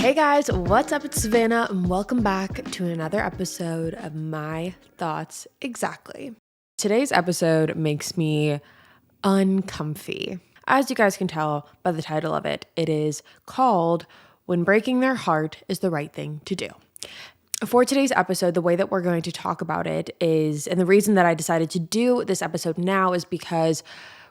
Hey guys, what's up? It's Savannah and welcome back to another episode of My Thoughts Exactly. Today's episode makes me uncomfy. As you guys can tell by the title of it, it is called When Breaking Their Heart is the Right Thing to Do. For today's episode, the way that we're going to talk about it is, and the reason that I decided to do this episode now is because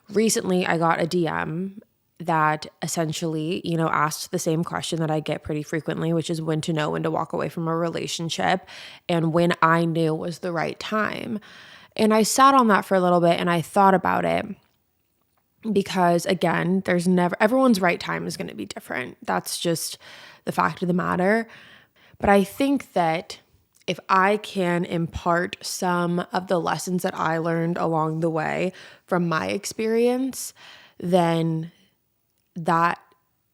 recently I got a DM that essentially, asked the same question that I get pretty frequently, which is when to know when to walk away from a relationship and when I knew was the right time. And I sat on that for a little bit and I thought about it because, again, everyone's right time is going to be different. That's just the fact of the matter. But I think that if I can impart some of the lessons that I learned along the way from my experience, then that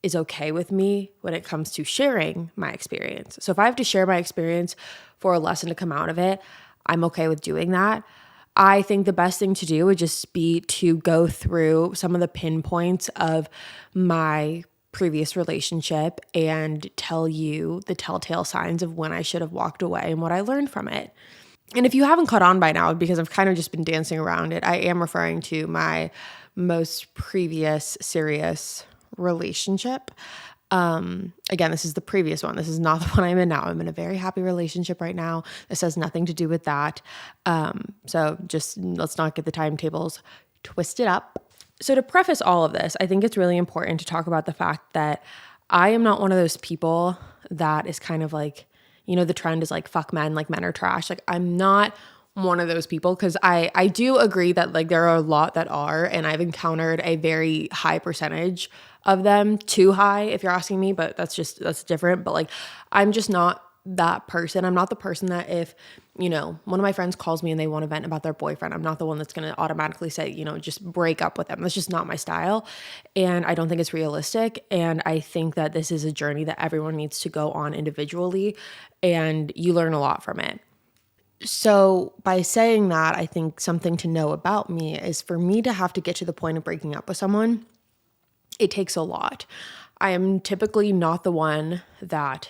is okay with me when it comes to sharing my experience. So if I have to share my experience for a lesson to come out of it, I'm okay with doing that. I think the best thing to do would just be to go through some of the pinpoints of my previous relationship and tell you the telltale signs of when I should have walked away and what I learned from it. And if you haven't caught on by now, because I've kind of just been dancing around it, I am referring to my most previous serious relationship. Again, this is the previous one. This is not the one I'm in now. I'm in a very happy relationship right now. This has nothing to do with that. So just let's not get the timetables twisted up. So to preface all of this, I think it's really important to talk about the fact that I am not one of those people that is kind of like, the trend is like, fuck men, like men are trash. Like I'm not one of those people, because I do agree that like there are a lot that are, and I've encountered a very high percentage of them, too high if you're asking me, but that's different. But like I'm just not that person. I'm not the person that if, one of my friends calls me and they want to vent about their boyfriend, I'm not the one that's going to automatically say, just break up with them. That's just not my style. And I don't think it's realistic. And I think that this is a journey that everyone needs to go on individually, and you learn a lot from it. So by saying that, I think something to know about me is for me to have to get to the point of breaking up with someone, it takes a lot. I am typically not the one that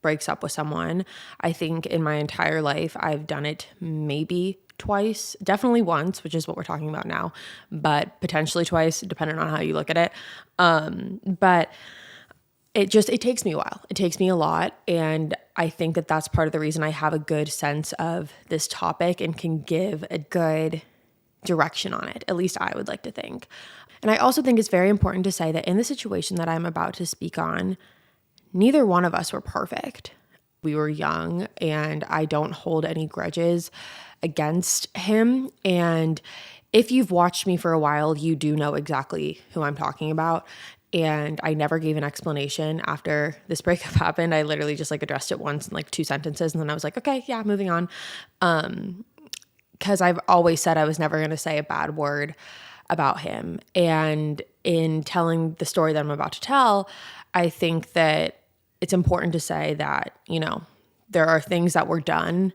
breaks up with someone. I think in my entire life, I've done it maybe twice, definitely once, which is what we're talking about now, but potentially twice, depending on how you look at it. But it takes me a while. It takes me a lot. And I think that that's part of the reason I have a good sense of this topic and can give a good direction on it. At least I would like to think. And I also think it's very important to say that in the situation that I'm about to speak on, neither one of us were perfect. We were young, and I don't hold any grudges against him. And if you've watched me for a while, you do know exactly who I'm talking about. And I never gave an explanation after this breakup happened. I literally just like addressed it once in like 2 sentences. And then I was like, okay, yeah, moving on. Because I've always said I was never going to say a bad word about him. And in telling the story that I'm about to tell, I think that it's important to say that, there are things that were done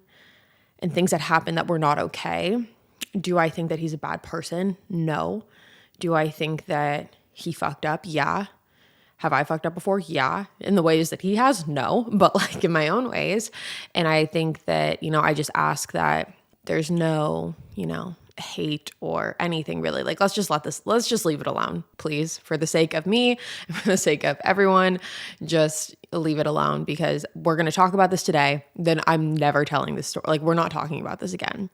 and things that happened that were not okay. Do I think that he's a bad person? No. Do I think that he fucked up? Yeah. Have I fucked up before? Yeah. In the ways that he has? No. But like in my own ways. And I think that, I just ask that there's no, hate or anything really. Like, let's just leave it alone, please. For the sake of me, for the sake of everyone, just leave it alone, because we're going to talk about this today. Then I'm never telling this story. Like, we're not talking about this again.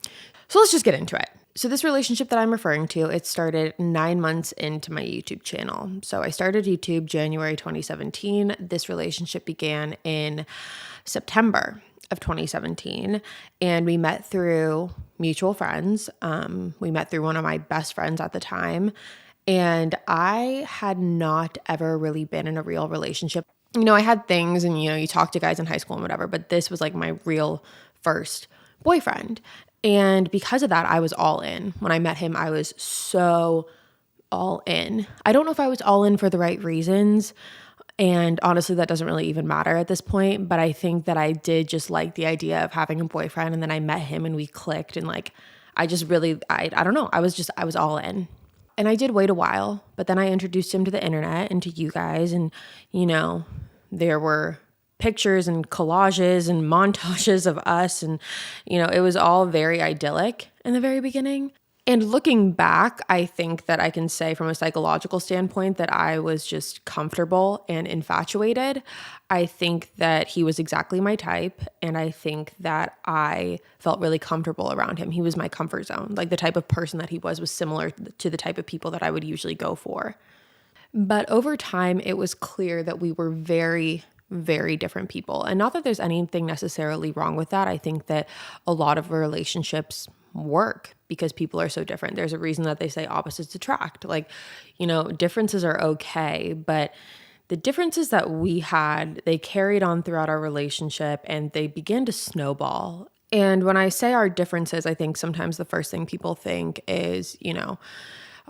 So let's just get into it. So this relationship that I'm referring to, it started 9 months into my YouTube channel. So I started YouTube January 2017. This relationship began in September of 2017, and we met through mutual friends. We met through one of my best friends at the time, and I had not ever really been in a real relationship. I had things, and you talk to guys in high school and whatever, but this was like my real first boyfriend. And because of that, I was all in. When I met him, I was so all in. I don't know if I was all in for the right reasons. And honestly, that doesn't really even matter at this point. But I think that I did just like the idea of having a boyfriend. And then I met him and we clicked. And like, I just really, I don't know. I was all in. And I did wait a while. But then I introduced him to the internet and to you guys. And, there were pictures and collages and montages of us. And, it was all very idyllic in the very beginning. And looking back, I think that I can say from a psychological standpoint that I was just comfortable and infatuated. I think that he was exactly my type, and I think that I felt really comfortable around him. He was my comfort zone. Like the type of person that he was similar to the type of people that I would usually go for. But over time, it was clear that we were very, very different people. And not that there's anything necessarily wrong with that. I think that a lot of relationships work because people are so different. There's a reason that they say opposites attract. Like, differences are okay, but the differences that we had, they carried on throughout our relationship and they began to snowball. And when I say our differences, I think sometimes the first thing people think is,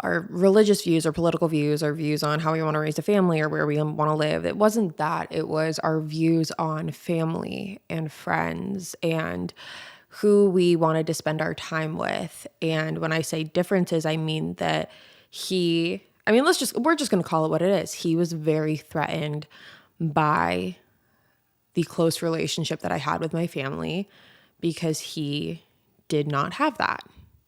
our religious views or political views or views on how we want to raise a family or where we want to live. It wasn't that. It was our views on family and friends and who we wanted to spend our time with. And when I say differences, I mean that we're just going to call it what it is. He was very threatened by the close relationship that I had with my family because he did not have that.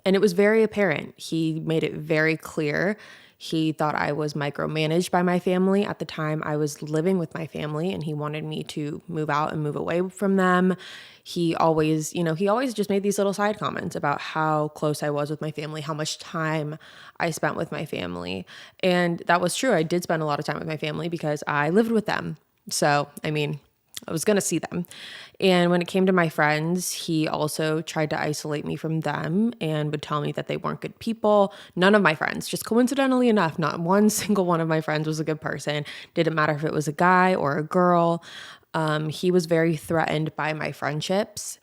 And it was very apparent. He made it very clear. He thought I was micromanaged by my family. At the time, I was living with my family and he wanted me to move out and move away from them. He always just made these little side comments about how close I was with my family, how much time I spent with my family. And that was true. I did spend a lot of time with my family because I lived with them. So, I was going to see them. And when it came to my friends, he also tried to isolate me from them and would tell me that they weren't good people. None of my friends, just coincidentally enough, not one single one of my friends was a good person. Didn't matter if it was a guy or a girl. He was very threatened by my friendships.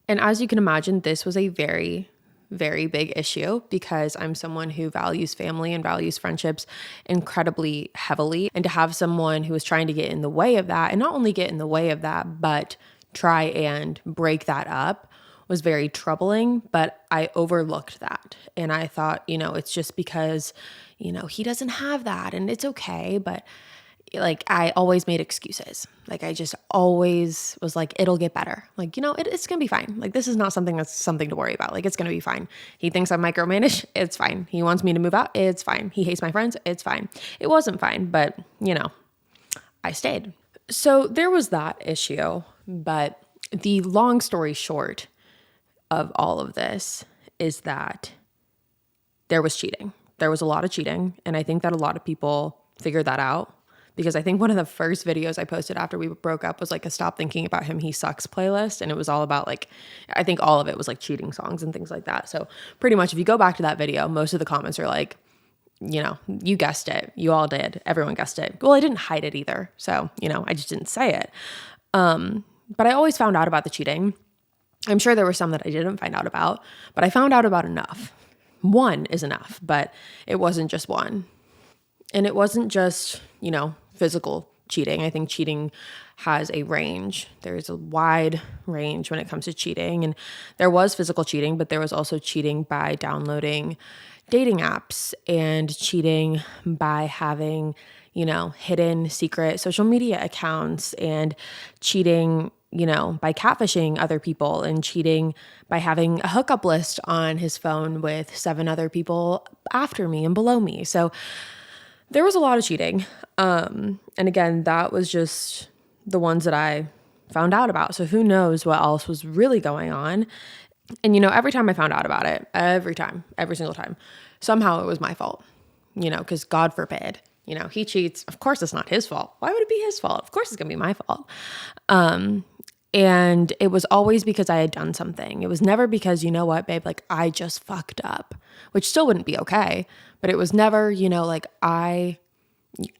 And as you can imagine, this was a very, very big issue because I'm someone who values family and values friendships incredibly heavily. And to have someone who was trying to get in the way of that, and not only get in the way of that, but try and break that up was very troubling. But I overlooked that. And I thought, it's just because, he doesn't have that and it's okay. But I always made excuses. I just always was like, it'll get better. It's going to be fine. This is not something that's something to worry about. It's going to be fine. He thinks I'm micromanaged. It's fine. He wants me to move out. It's fine. He hates my friends. It's fine. It wasn't fine, but I stayed. So there was that issue. But the long story short of all of this is that there was cheating. There was a lot of cheating. And I think that a lot of people figured that out. Because I think one of the first videos I posted after we broke up was a stop thinking about him, he sucks playlist. And it was all about I think all of it was cheating songs and things like that. So pretty much if you go back to that video, most of the comments are you guessed it. You all did. Everyone guessed it. Well, I didn't hide it either. So, I just didn't say it. But I always found out about the cheating. I'm sure there were some that I didn't find out about, but I found out about enough. One is enough, but it wasn't just one. And it wasn't just, physical cheating. I think cheating has a range. There's a wide range when it comes to cheating. And there was physical cheating, but there was also cheating by downloading dating apps and cheating by having, hidden secret social media accounts and cheating, by catfishing other people and cheating by having a hookup list on his phone with 7 other people after me and below me. So there was a lot of cheating. And again, that was just the ones that I found out about. So who knows what else was really going on. And, every time I found out about it, every single time, somehow it was my fault, because God forbid, he cheats. Of course, it's not his fault. Why would it be his fault? Of course, it's going to be my fault. And it was always because I had done something. It was never because, you know what, babe, I just fucked up, which still wouldn't be okay. But it was never, I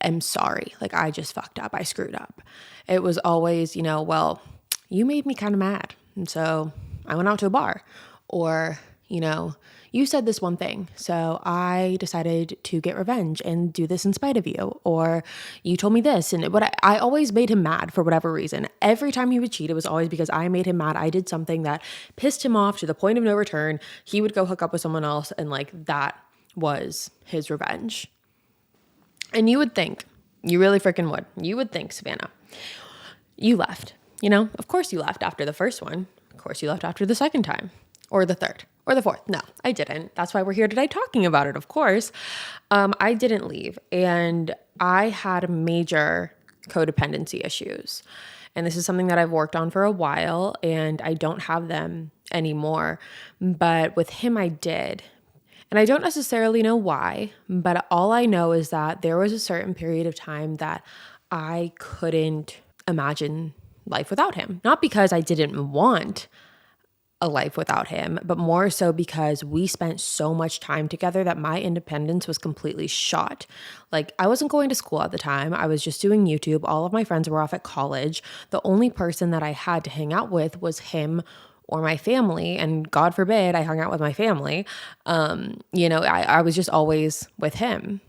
am sorry. I just fucked up. I screwed up. It was always, well, you made me kind of mad. And so I went out to a bar. Or, you said this one thing, so I decided to get revenge and do this in spite of you. Or you told me this. And I always made him mad for whatever reason. Every time he would cheat, it was always because I made him mad. I did something that pissed him off to the point of no return. He would go hook up with someone else, and that was his revenge. And you would think, you really freaking would. You would think, Savannah, You left, you know? Of course you left after the first one. Of course you left after the second time, or the third, or the fourth. No, I didn't. That's why we're here today talking about it, of course. I didn't leave, and I had major codependency issues. And this is something that I've worked on for a while, and I don't have them anymore. But with him, I did. And I don't necessarily know why, but all I know is that there was a certain period of time that I couldn't imagine life without him. Not because I didn't want a life without him, but more so because we spent so much time together that my independence was completely shot. Like, I wasn't going to school at the time. I was just doing YouTube. All of my friends were off at college. The only person that I had to hang out with was him or my family. And God forbid I hung out with my family. I was just always with him.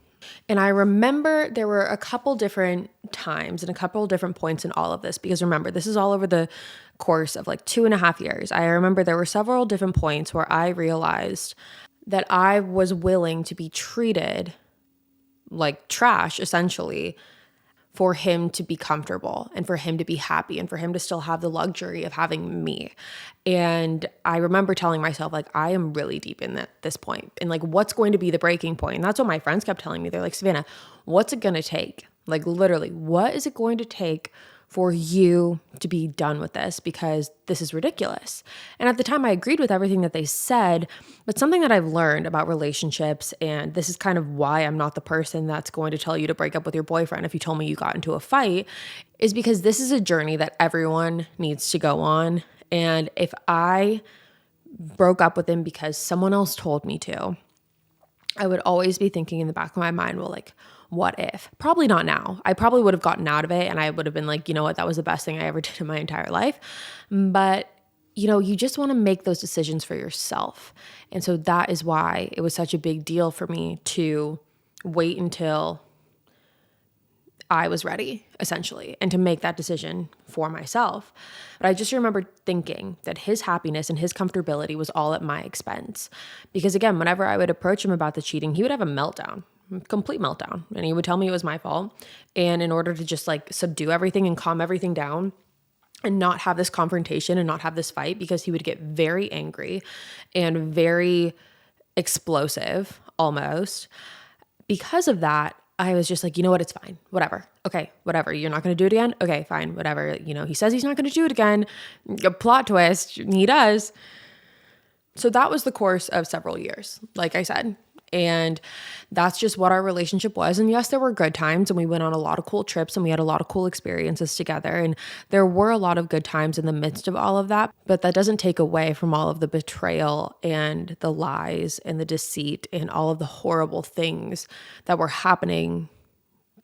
And I remember there were a couple different times and a couple different points in all of this, because remember, this is all over the course of like 2.5 years. I remember there were several different points where I realized that I was willing to be treated like trash, essentially, for him to be comfortable and for him to be happy and for him to still have the luxury of having me. And I remember telling myself, like, I am really deep in this point. And like, what's going to be the breaking point? And that's what my friends kept telling me. They're like, Savannah, what's it going to take? Like, literally, what is it going to take for you to be done with this? Because this is ridiculous. And at the time I agreed with everything that they said, but something that I've learned about relationships, and this is kind of why I'm not the person that's going to tell you to break up with your boyfriend if you told me you got into a fight, is because this is a journey that everyone needs to go on. And if I broke up with him because someone else told me to, I would always be thinking in the back of my mind, well, like, what if? Probably not now. I probably would have gotten out of it and I would have been like, you know what, that was the best thing I ever did in my entire life. But, you just want to make those decisions for yourself. And so that is why it was such a big deal for me to wait until I was ready, essentially, and to make that decision for myself. But I just remember thinking that his happiness and his comfortability was all at my expense. Because again, whenever I would approach him about the cheating, he would have a meltdown. Complete meltdown. And he would tell me it was my fault. And in order to just like subdue everything and calm everything down and not have this confrontation and not have this fight, because he would get very angry and very explosive almost. Because of that, I was just like, you know what? It's fine. Whatever. Okay, whatever. You're not going to do it again? Okay, fine. Whatever. He says he's not going to do it again. A plot twist. He does. So that was the course of several years, like I said. And that's just what our relationship was. And yes, there were good times and we went on a lot of cool trips and we had a lot of cool experiences together. And there were a lot of good times in the midst of all of that. But that doesn't take away from all of the betrayal and the lies and the deceit and all of the horrible things that were happening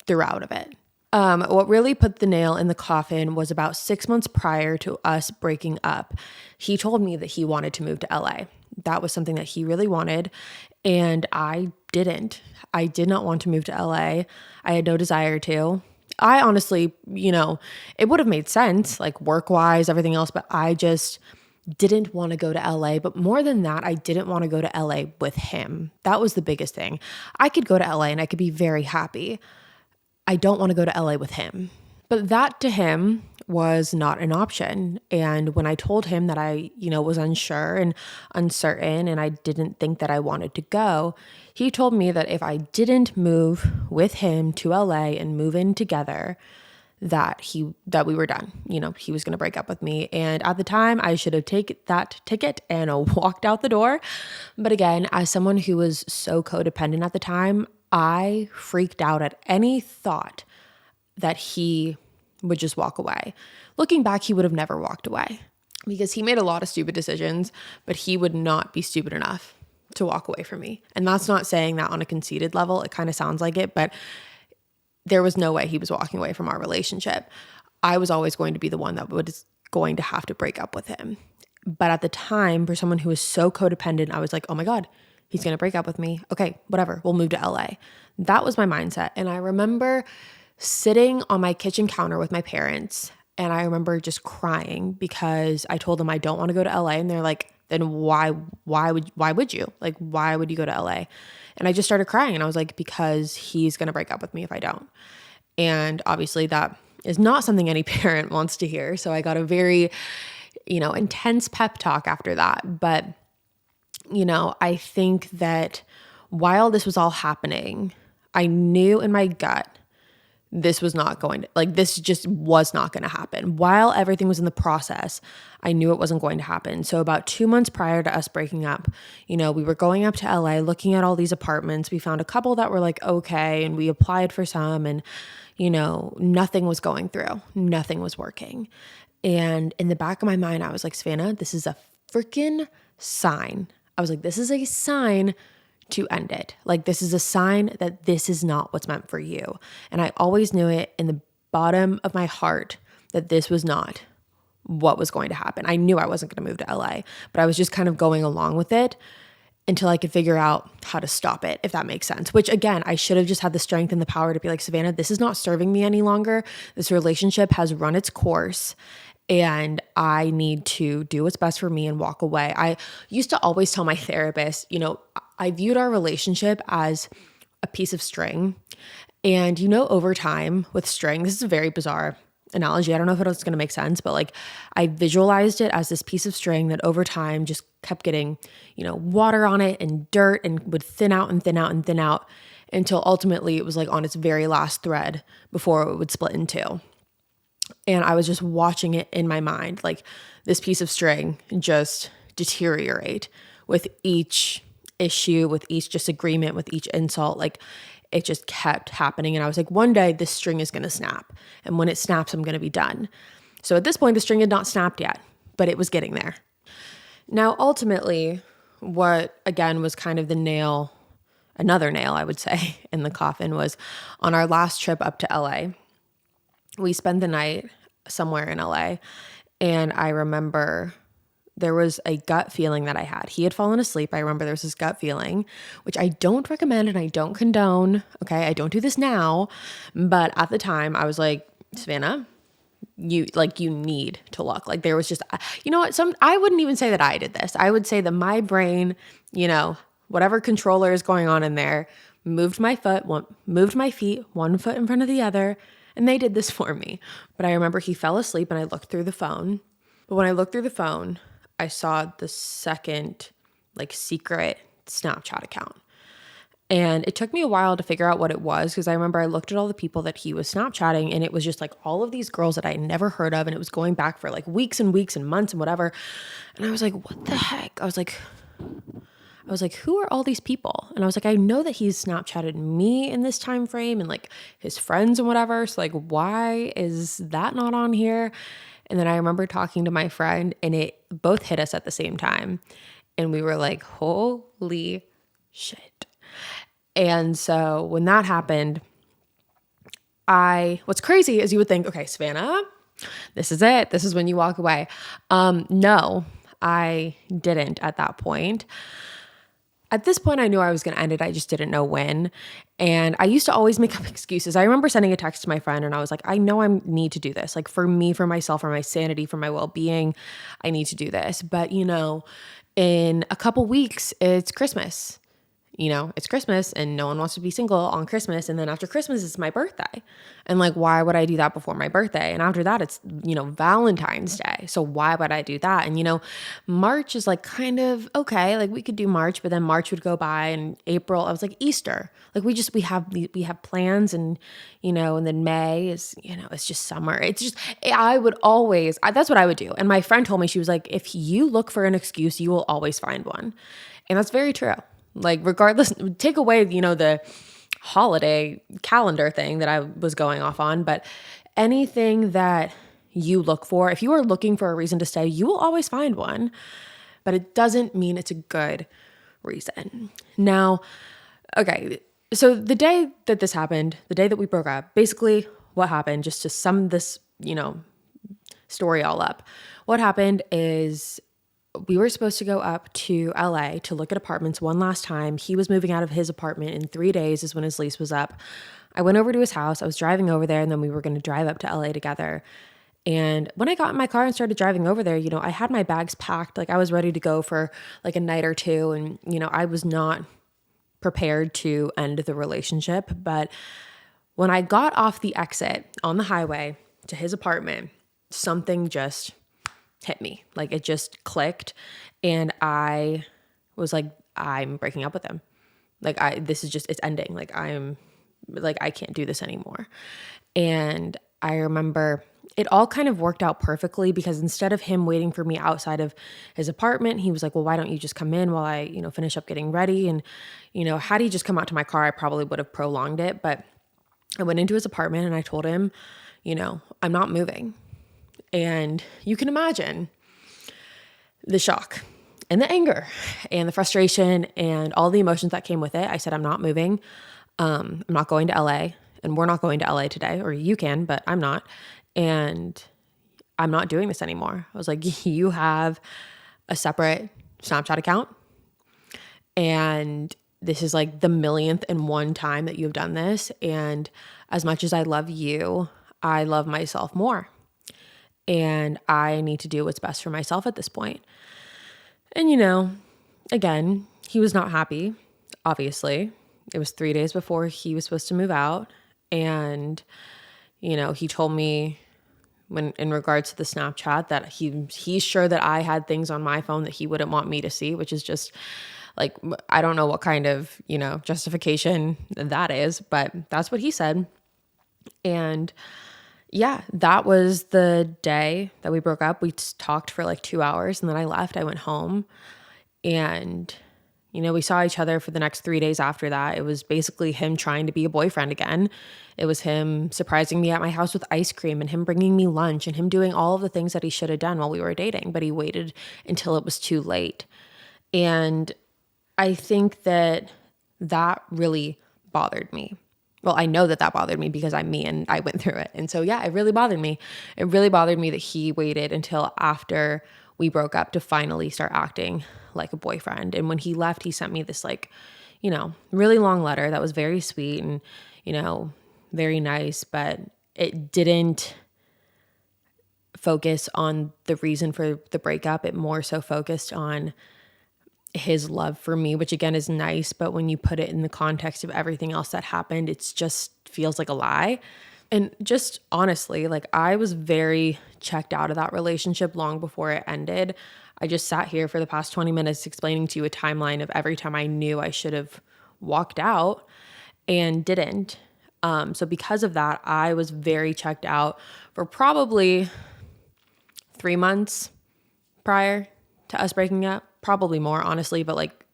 throughout of it. What really put the nail in the coffin was about 6 months prior to us breaking up. He told me that he wanted to move to LA. That was something that he really wanted. And I didn't. I did not want to move to LA. I had no desire to. I honestly, it would have made sense, like work-wise, everything else, but I just didn't want to go to LA. But more than that, I didn't want to go to LA with him. That was the biggest thing. I could go to LA and I could be very happy. I don't want to go to LA with him. But that to him was not an option. And when I told him that I, was unsure and uncertain and I didn't think that I wanted to go, he told me that if I didn't move with him to LA and move in together, that we were done. He was going to break up with me. And at the time, I should have taken that ticket and walked out the door. But again, as someone who was so codependent at the time, I freaked out at any thought that he would just walk away. Looking back, he would have never walked away because he made a lot of stupid decisions, but he would not be stupid enough to walk away from me. And that's not saying that on a conceited level. It kind of sounds like it, but there was no way he was walking away from our relationship. I was always going to be the one that was going to have to break up with him. But at the time, for someone who was so codependent, I was like, oh my God, he's going to break up with me. Okay, whatever. We'll move to LA. That was my mindset. And I remember sitting on my kitchen counter with my parents, and I remember just crying because I told them I don't want to go to LA, and they're like, then why would you? Like, why would you go to LA? And I just started crying, and I was like, because he's going to break up with me if I don't. And obviously that is not something any parent wants to hear. So I got a very, intense pep talk after that. But, I think that while this was all happening, I knew in my gut this was not going to, this just was not going to happen. While everything was in the process, I knew it wasn't going to happen. So about 2 months prior to us breaking up, we were going up to LA, looking at all these apartments. We found a couple that were okay, and we applied for some, and, nothing was going through. Nothing was working. And in the back of my mind, I was like, Savannah, this is a freaking sign. I was like, this is a sign to end it. This is a sign that this is not what's meant for you. And I always knew it in the bottom of my heart that this was not what was going to happen. I knew I wasn't going to move to LA, but I was just kind of going along with it until I could figure out how to stop it, if that makes sense. Which again, I should have just had the strength and the power to be like, Savannah, this is not serving me any longer. This relationship has run its course, and I need to do what's best for me and walk away. I used to always tell my therapist, I viewed our relationship as a piece of string. And, over time with string, this is a very bizarre analogy. I don't know if it's going to make sense, but I visualized it as this piece of string that over time just kept getting, water on it and dirt, and would thin out and thin out and thin out until ultimately it was on its very last thread before it would split in two. And I was just watching it in my mind, this piece of string just deteriorate with each issue, with each disagreement, with each insult. It just kept happening. And I was like, one day this string is going to snap. And when it snaps, I'm going to be done. So at this point, the string had not snapped yet, but it was getting there. Now, ultimately, what again was kind of another nail, I would say, in the coffin was on our last trip up to LA. We spent the night somewhere in LA, and I remember there was a gut feeling that I had. He had fallen asleep. I remember there was this gut feeling, which I don't recommend and I don't condone. Okay, I don't do this now, but at the time I was like, Savannah, you need to look. There was just, I wouldn't even say that I did this. I would say that my brain, whatever controller is going on in there, moved my feet, one foot in front of the other. And they did this for me. But I remember he fell asleep and I looked through the phone. But when I looked through the phone, I saw the second secret Snapchat account. And it took me a while to figure out what it was, because I remember I looked at all the people that he was Snapchatting, and it was just all of these girls that I had never heard of. And it was going back for weeks and weeks and months and whatever. And I was like, what the heck? I was like, who are all these people? And I was like, I know that he's Snapchatted me in this time frame and his friends and whatever. So why is that not on here? And then I remember talking to my friend, and it both hit us at the same time. And we were like, holy shit. And so when that happened, what's crazy is you would think, okay, Savannah, this is it. This is when you walk away. No, I didn't at that point. At this point, I knew I was going to end it. I just didn't know when. And I used to always make up excuses. I remember sending a text to my friend, and I was like, I know I need to do this. For me, for myself, for my sanity, for my well-being, I need to do this. But, in a couple weeks, it's Christmas. It's Christmas and no one wants to be single on Christmas. And then after Christmas, it's my birthday. And why would I do that before my birthday? And after that, it's, Valentine's Day. So why would I do that? And, March is kind of okay. We could do March, but then March would go by, and April, I was like, Easter. We have plans, and, and then May is, it's just summer. It's just, that's what I would do. And my friend told me, she was like, if you look for an excuse, you will always find one. And that's very true. Regardless, take away, the holiday calendar thing that I was going off on, but anything that you look for, if you are looking for a reason to stay, you will always find one, but it doesn't mean it's a good reason. Now, okay, so the day that this happened, the day that we broke up, basically what happened, just to sum this, story all up, what happened is we were supposed to go up to LA to look at apartments one last time. He was moving out of his apartment in 3 days is when his lease was up. I went over to his house. I was driving over there, and then we were going to drive up to LA together. And when I got in my car and started driving over there, I had my bags packed. I was ready to go for a night or two. And, I was not prepared to end the relationship. But when I got off the exit on the highway, to his apartment, something just hit me. Like it just clicked. And I was like, I'm breaking up with him. Like it's ending. Like I can't do this anymore. And I remember it all kind of worked out perfectly because instead of him waiting for me outside of his apartment, he was like, well, why don't you just come in while I, finish up getting ready? And, had he just come out to my car, I probably would have prolonged it. But I went into his apartment and I told him, I'm not moving. And you can imagine the shock and the anger and the frustration and all the emotions that came with it. I said, I'm not moving. I'm not going to LA, and we're not going to LA today, or you can, but I'm not. And I'm not doing this anymore. I was like, you have a separate Snapchat account, and this is like the millionth and one time that you've done this. And as much as I love you, I love myself more. And I need to do what's best for myself at this point. And again, he was not happy, obviously. It was 3 days before he was supposed to move out. And, he told me when in regards to the Snapchat that he's sure that I had things on my phone that he wouldn't want me to see, which is just like, I don't know what kind of, justification that is, but that's what he said. And yeah, that was the day that we broke up. We talked for like 2 hours and then I left. I went home and, we saw each other for the next 3 days after that. It was basically him trying to be a boyfriend again. It was him surprising me at my house with ice cream and him bringing me lunch and him doing all of the things that he should have done while we were dating, but he waited until it was too late. And I think that really bothered me. Well, I know that bothered me because I'm me and I went through it. And so, yeah, it really bothered me. It really bothered me that he waited until after we broke up to finally start acting like a boyfriend. And when he left, he sent me this really long letter that was very sweet and, very nice, but it didn't focus on the reason for the breakup. It more so focused on his love for me, which again is nice, but when you put it in the context of everything else that happened, it just feels like a lie. And just honestly, like I was very checked out of that relationship long before it ended. I just sat here for the past 20 minutes explaining to you a timeline of every time I knew I should have walked out and didn't. So because of that, I was very checked out for probably 3 months prior to us breaking up. Probably more, honestly, but like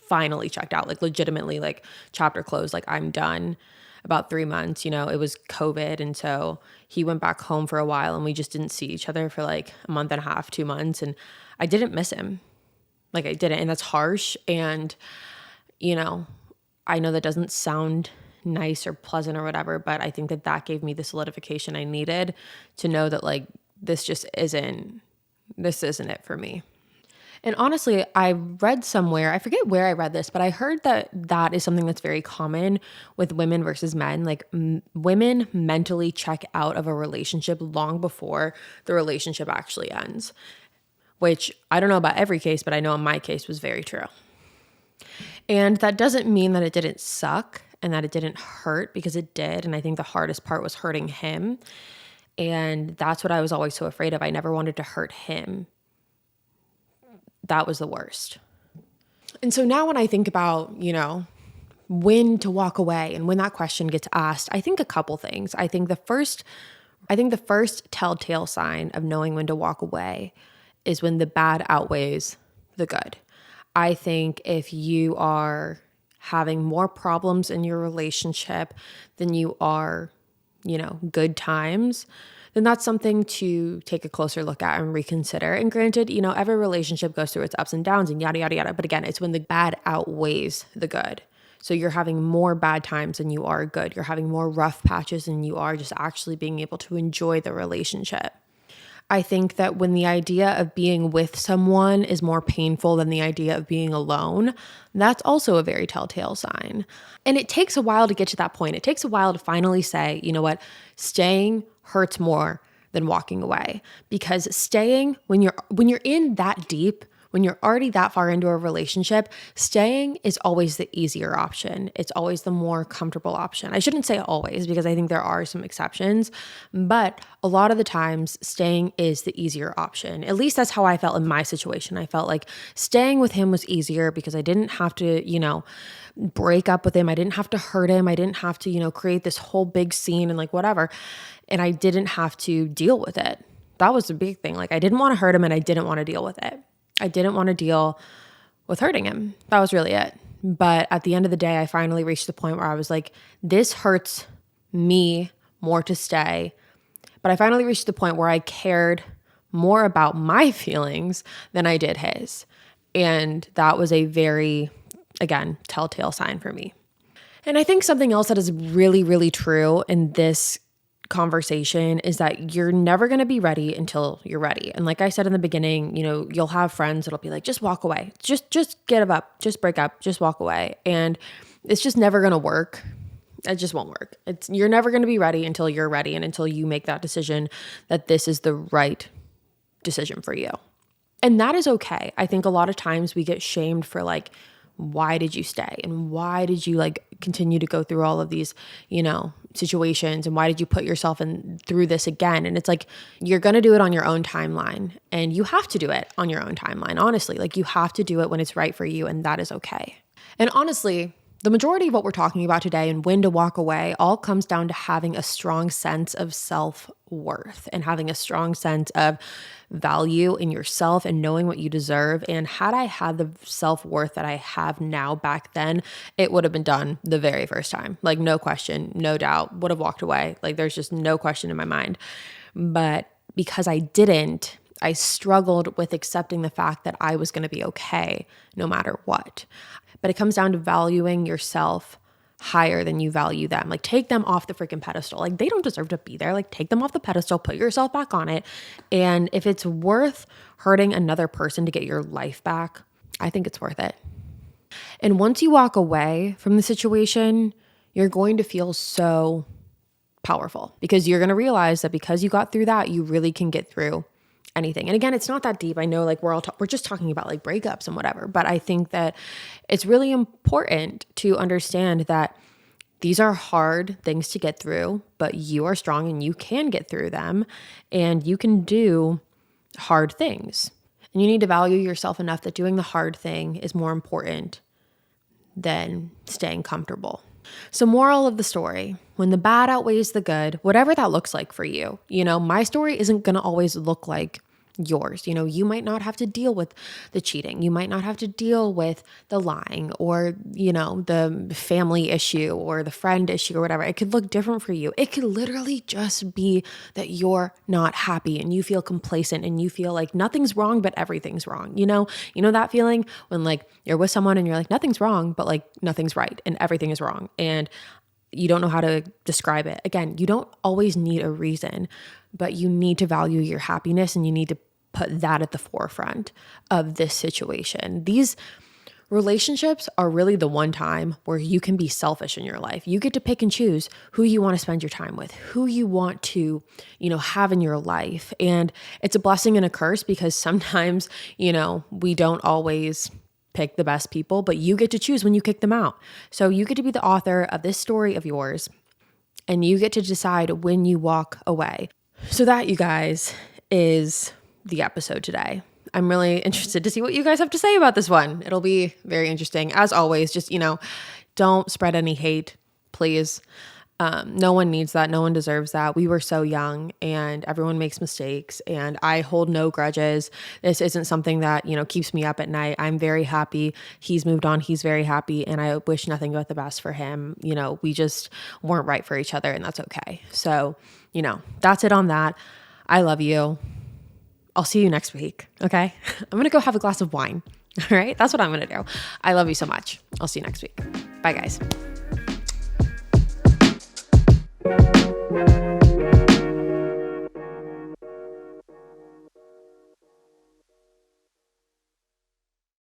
finally checked out, like legitimately, like chapter closed, like I'm done. About 3 months, it was COVID. And so he went back home for a while and we just didn't see each other for like a month and a half, 2 months. And I didn't miss him. Like I didn't. And that's harsh. And, I know that doesn't sound nice or pleasant or whatever, but I think that gave me the solidification I needed to know that like, this isn't it for me. And honestly, I read somewhere, I forget where I read this, but I heard that is something that's very common with women versus men. Like women mentally check out of a relationship long before the relationship actually ends, which I don't know about every case, but I know in my case was very true. And that doesn't mean that it didn't suck and that it didn't hurt, because it did. And I think the hardest part was hurting him. And that's what I was always so afraid of. I never wanted to hurt him. That was the worst. And so now when I think about, when to walk away and when that question gets asked, I think a couple things. I think the first telltale sign of knowing when to walk away is when the bad outweighs the good. I think if you are having more problems in your relationship than you are, good times, then that's something to take a closer look at and reconsider. And granted, every relationship goes through its ups and downs and yada, yada, yada. But again, it's when the bad outweighs the good. So you're having more bad times than you are good. You're having more rough patches than you are just actually being able to enjoy the relationship. I think that when the idea of being with someone is more painful than the idea of being alone, that's also a very telltale sign. And it takes a while to get to that point. It takes a while to finally say, you know what, staying hurts more than walking away. Because staying, when you're in that deep, when you're already that far into a relationship, staying is always the easier option. It's always the more comfortable option. I shouldn't say always, because I think there are some exceptions, but a lot of the times staying is the easier option. At least that's how I felt in my situation. I felt like staying with him was easier because I didn't have to, break up with him. I didn't have to hurt him. I didn't have to, create this whole big scene and like whatever. And I didn't have to deal with it. That was the big thing. Like, I didn't want to hurt him and I didn't want to deal with it. I didn't want to deal with hurting him. That was really it. But at the end of the day, I finally reached the point where I was like, this hurts me more to stay. But I finally reached the point where I cared more about my feelings than I did his. And that was a very, again, telltale sign for me. And I think something else that is really, really true in this conversation is that you're never going to be ready until you're ready. And like I said in the beginning, you'll have friends that'll be like, just walk away, just get up, just break up, just walk away. And it's just never going to work. It just won't work. You're never going to be ready until you're ready and until you make that decision that this is the right decision for you. And that is okay. I think a lot of times we get shamed for like, why did you stay? And why did you continue to go through all of these, situations? And why did you put yourself through this again? And it's like, you're going to do it on your own timeline, and you have to do it on your own timeline. Honestly, you have to do it when it's right for you, and that is okay. And honestly, the majority of what we're talking about today and when to walk away all comes down to having a strong sense of self-worth and having a strong sense of value in yourself and knowing what you deserve. And had I had the self-worth that I have now back then, it would have been done the very first time. No question, no doubt, would have walked away. There's just no question in my mind. But because I didn't, I struggled with accepting the fact that I was going to be okay no matter what. But it comes down to valuing yourself higher than you value them. Take them off the freaking pedestal. They don't deserve to be there. Take them off the pedestal, put yourself back on it. And if it's worth hurting another person to get your life back, I think it's worth it. And once you walk away from the situation, you're going to feel so powerful because you're going to realize that because you got through that, you really can get through anything. And again, it's not that deep. I know we're just talking about breakups and whatever, but I think that it's really important to understand that these are hard things to get through, but you are strong and you can get through them and you can do hard things. And you need to value yourself enough that doing the hard thing is more important than staying comfortable. So moral of the story, when the bad outweighs the good, whatever that looks like for you, my story isn't going to always look like yours. You might not have to deal with the cheating. You might not have to deal with the lying or, the family issue or the friend issue or whatever. It could look different for you. It could literally just be that you're not happy and you feel complacent and you feel like nothing's wrong, but everything's wrong. You know that feeling when you're with someone and you're like, nothing's wrong, but nothing's right and everything is wrong. And you don't know how to describe it. Again, you don't always need a reason, but you need to value your happiness and you need to put that at the forefront of this situation. These relationships are really the one time where you can be selfish in your life. You get to pick and choose who you want to spend your time with, who you want to, have in your life. And it's a blessing and a curse because sometimes, we don't always pick the best people, but you get to choose when you kick them out. So you get to be the author of this story of yours, and you get to decide when you walk away. So that, you guys, is the episode today. I'm really interested to see what you guys have to say about this one. It'll be very interesting. As always, just, don't spread any hate, please. No one needs that. No one deserves that. We were so young and everyone makes mistakes and I hold no grudges. This isn't something that, keeps me up at night. I'm very happy. He's moved on. He's very happy. And I wish nothing but the best for him. We just weren't right for each other and that's okay. So, that's it on that. I love you. I'll see you next week. Okay. I'm going to go have a glass of wine. All right. That's what I'm going to do. I love you so much. I'll see you next week. Bye guys.